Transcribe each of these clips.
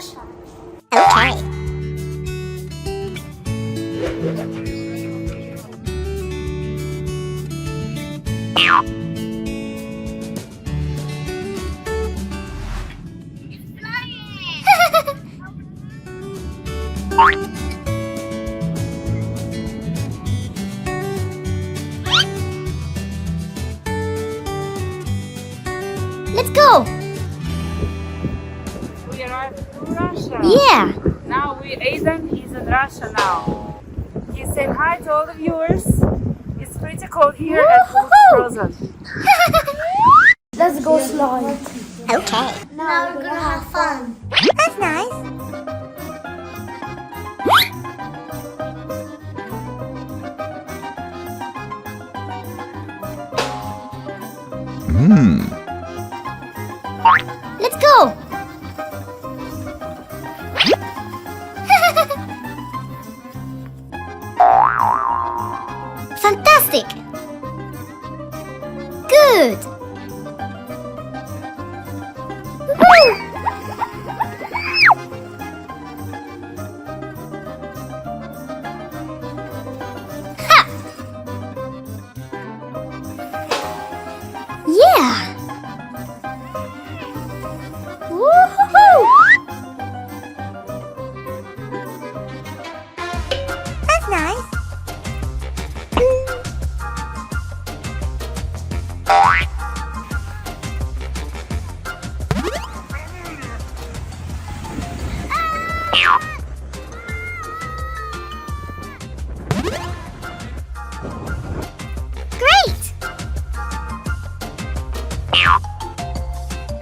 Russia. Okay. Let's go! We arrived to Russia. Yeah! Now Aidan is in Russia now. He's saying hi to all the viewers. It's pretty cold here and it looks frozen. Let's go slide. Okay. Now we're gonna have fun. That's nice. Let's go! Fantastic! Good! Woo! Ha! Yeah! Woo-hoo-hoo! That's nice. Great!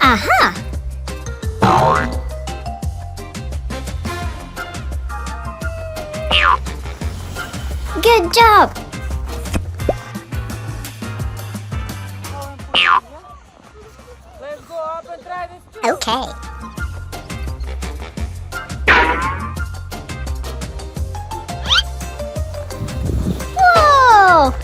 Aha! Good job! Let's go up and try this too. Okay. Whoa!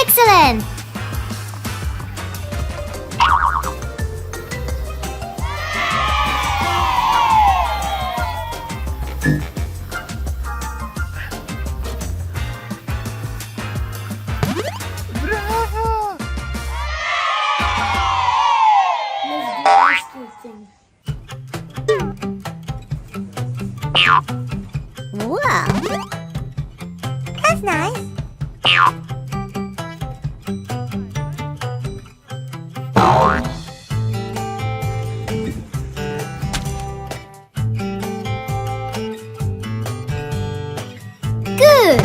Excellent! Let's do this thing. Wow! That's nice. Good!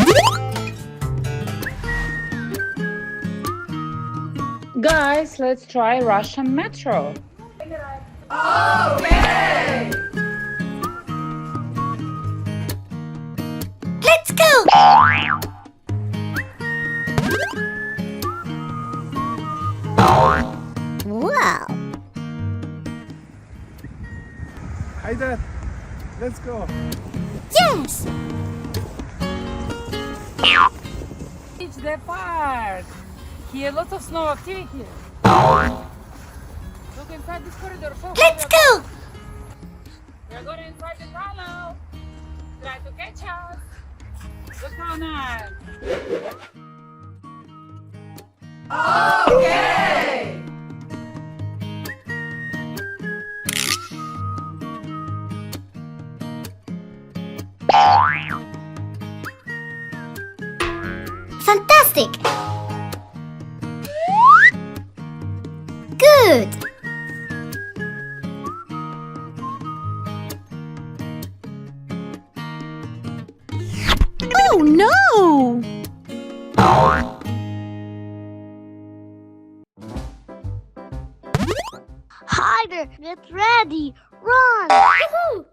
Guys, let's try Russian metro. Let's go! Wow! Haydar, let's go. Yes! Reach the park. Here, lots of snow activity. Look inside this corridor. Let's go! We're going inside the tunnel. Try to catch us. Look how nice. Okay. Fantastic! Good! Oh no! Haydar, get ready. Run. Woohoo!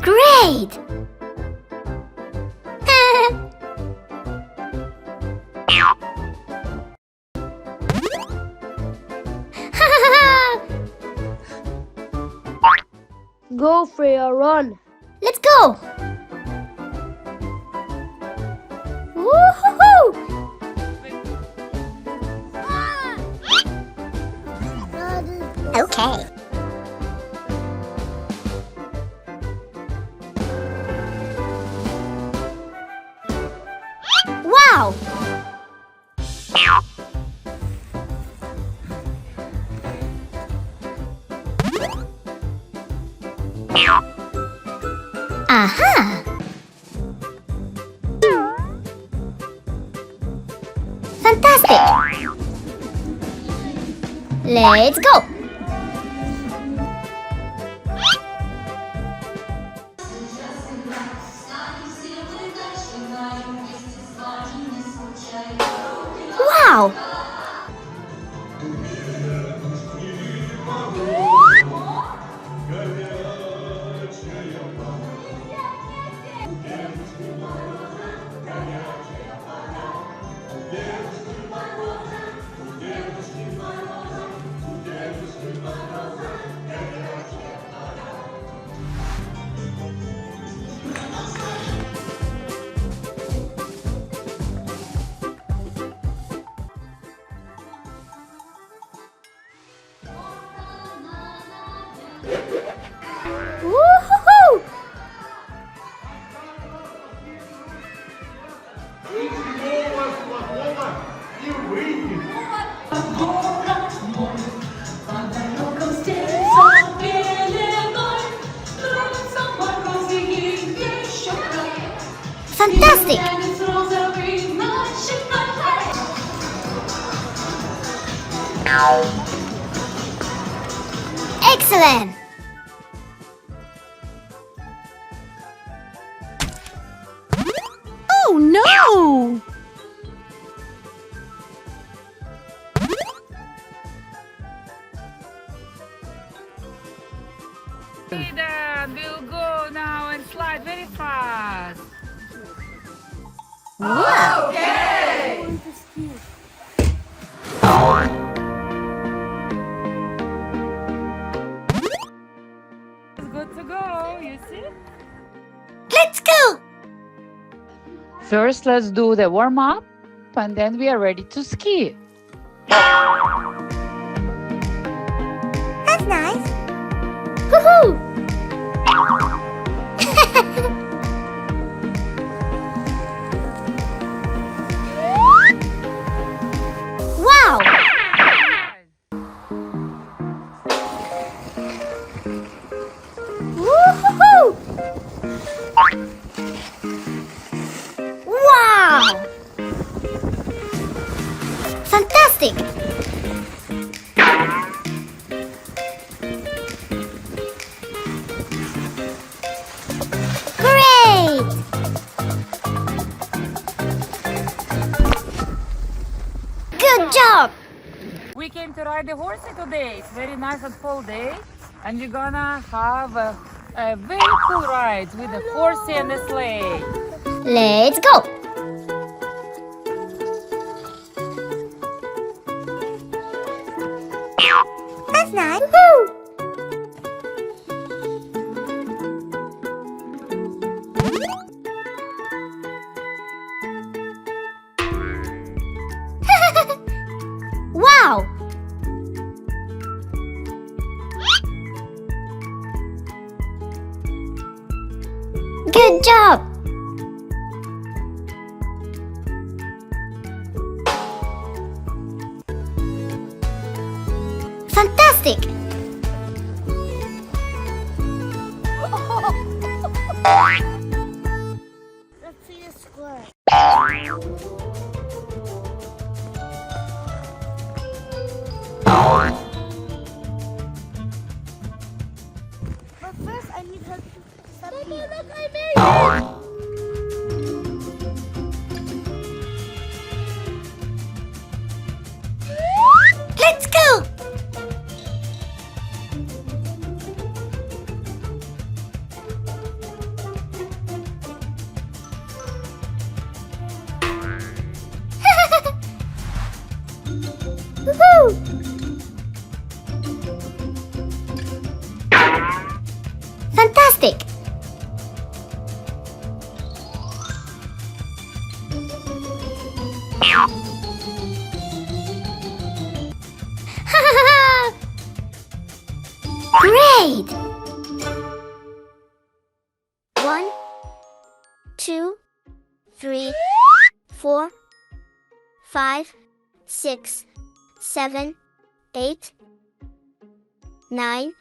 Great! Go, Freya, run. Let's go! Woo-hoo-hoo! Okay. Wow! Aha! Fantastic! Let's go! Wow! Woo-hoo-hoo! Fantastic! Excellent! Oh no! Hayden, we'll go now and slide very fast. Wow! It's good to go, you see? Let's go! First, let's do the warm up, and then we are ready to ski. That's nice. Woohoo! Wow! Woohoo! Wow! Fantastic! Great! Good job! We came to ride the horsey today. It's very nice and full day, and we're gonna have a very cool ride with the horsey and the sleigh. Let's go! That's nice. Woohoo! Wow! Good job! Fantastic! Let's see the square. But first, I need help to set me. Look, I made it! Let's go! Woohoo! 2, 3, 4, 5, 6, 7, 8, 9,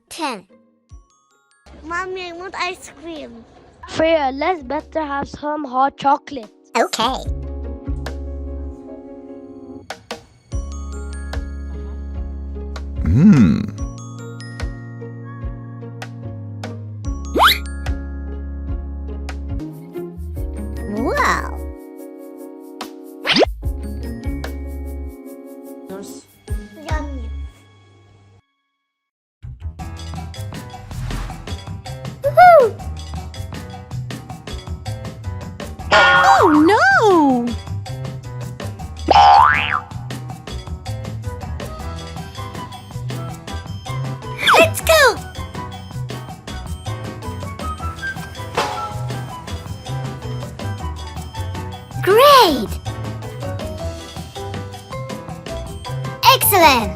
10. Mommy, I want ice cream. Freya, let's better have some hot chocolate. Okay. Wow. Yummy. Woohoo! Oh no! Let's go! Great! Excellent!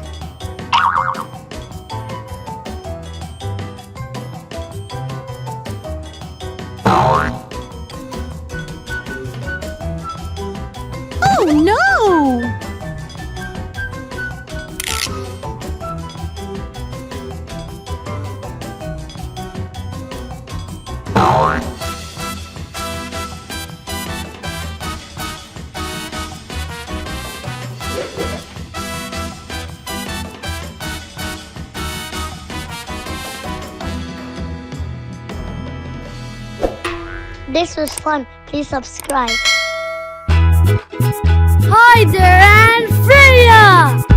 Oh no! This was fun. Please subscribe. Haydar and Freya!